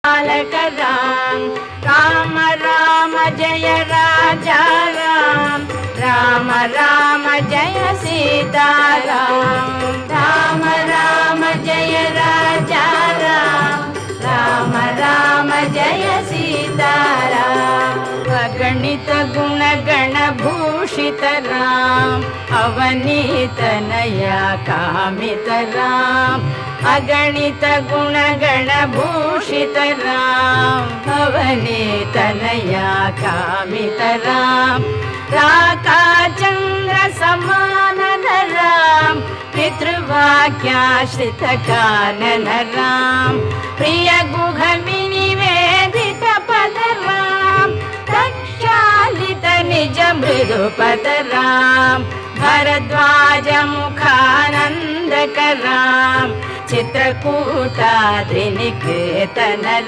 राम राम राम जय राजा राम राम राम जय सीताराम राम राम जय राजा राम राम राम जय सीताराम अगणित गुणगण भूषित राम अवनीतनया कामित राम अगणित गुणगण भूषित राम अवनीतनया कामित राम राकाचन्द्र समानन राम पितृवाक्याश्रित कानन राम प्रिय गुह विनिवेदित पद राम प्रक्षालित निज मृदुपद राम भरद्वाज मुखानन्दक राम चित्रकूटाद्रिनिकेतन राम।